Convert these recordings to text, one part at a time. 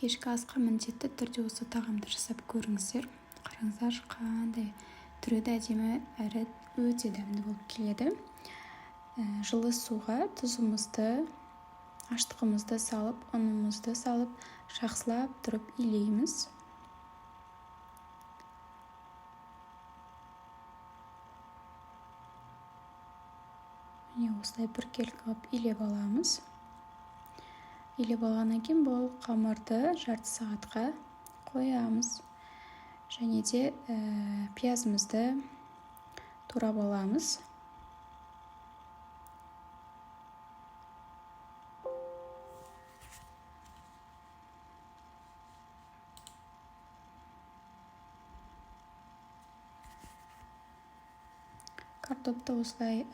Кешкі асқа міндетті түрде осы тағамды жасап көріңіздер. Қараңыздар, қандай түрі де әдемі әрі өте дәмді болып келеді. Жылы суға тұзымызды, аштығымызды салып, ұнымызды салып, жақсылап тұрып илейміз. Міне осылай біркелкі қылып илеп аламыз. Илеп алғаннан кейін бұл қамырды жарты сағатқа қоямыз. Және де пиязымызды турап аламыз. Картопты осылай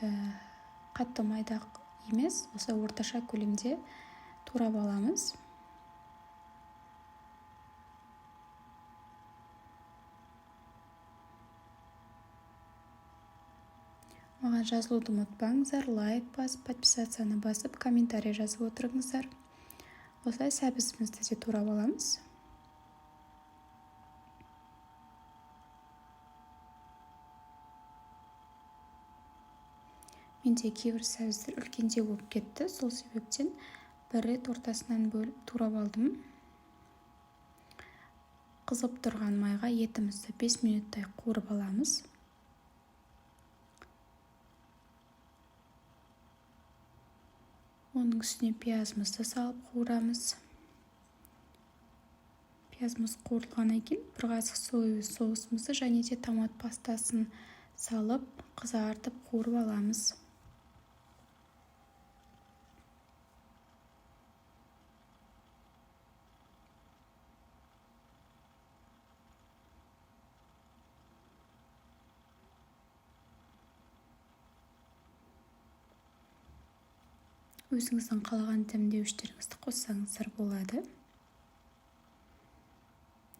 қатты майда емес, осылай орташа көлемде турап аламыз. Маған жазылуды ұмытпаңыздар, лайк басып, подписацияны басып, комментарий жазып отырыңыздар. Осылай сәбізімізді де турап аламыз. Менде кейбір сәбіздер үлкендеу болып кетті, сол себептен бір рет ортасынан бөліп турап алдым. Қызып тұрған майға етімізді 5 минуттай қуырып аламыз. Оның үстіне пиязымызды салып қуырамыз. Пиязымыз қуырылғаннан кейін бір қасық соевый соусымызды және де томат пастасын салып, қызартып қуырып аламыз. Өзіңіздің қалаған дәмдеуіштеріңізді қоссаңыздар болады.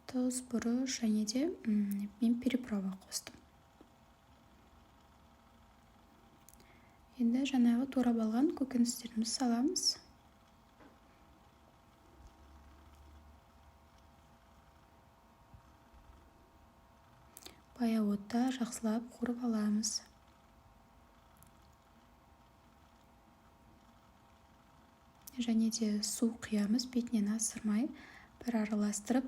Тұз, бұрыш және де мен переправа қостым. Енді жаңағы турап алған көкөністерімізді саламыз. Баяу отта жақсылап қуырып аламыз. Және де су құямыз, бетінен асырмай, бір араластырып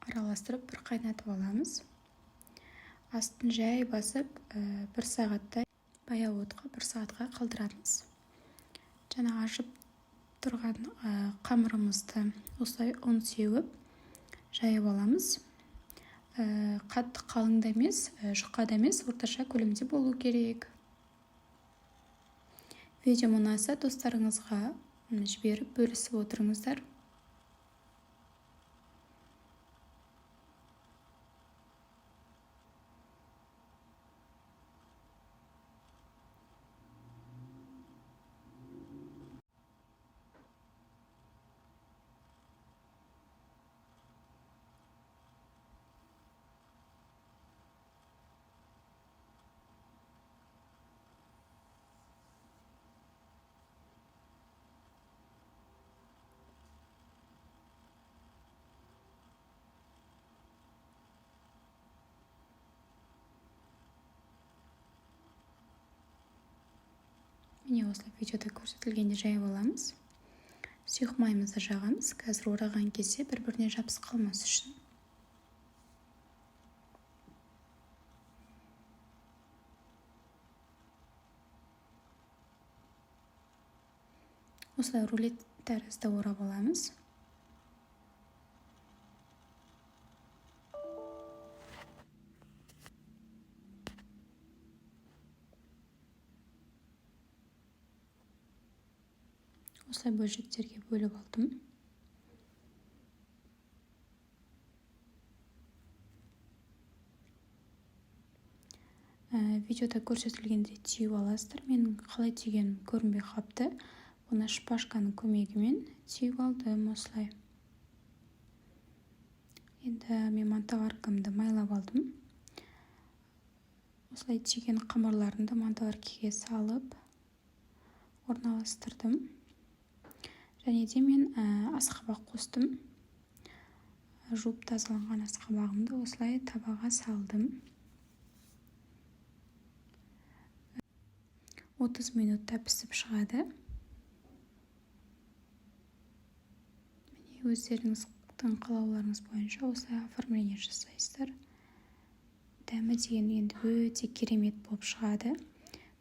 бір қайнатып аламыз. Астын жай басып, бір сағаттай баяу отқа 1 сағатқа қалдырамыз. Жаңа ашып тұрған қамырымызды осылай ұн сеуіп жайып аламыз. Қатты қалың да емес, жұқа да емес, орташа көлемде болу керек. Видео ұнаса достарыңызға жіберіп бөлісіп отырыңыздар. Міне осылай видеода көрсетілгенде жайып аламыз. Сұйық майымызды жағамыз. Қазір ораған кезде бір-біріне жабысып қалмас үшін. Осылай рулет тәрізді орап аламыз. Осылай бөлшектерге бөліп алдым. Видеода көрсетілгенде түйіп аласыздар. Менің қалай түйгенім көрінбей қапты. Оны шпажканың көмегімен түйіп алдым осылай. Енді мен мантаваркамды майлап алдым. Осылай түйген қамырларымды мантаваркаға салып орналастырдым. Және де мен асқабақ қостым. Жуып тазаланған асқабағымды осылай табаға салдым. 30 минутта пісіп шығады. Міне өздеріңіздің қалауларыңыз бойынша осылай оформление жасайсыздар. Дәмі деген енді өте керемет болып шығады.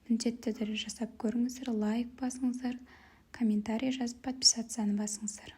Міндетті түрде жасап көріңіздер, лайк басыңыздар, комментарий жазып подписацияны басыңыздар.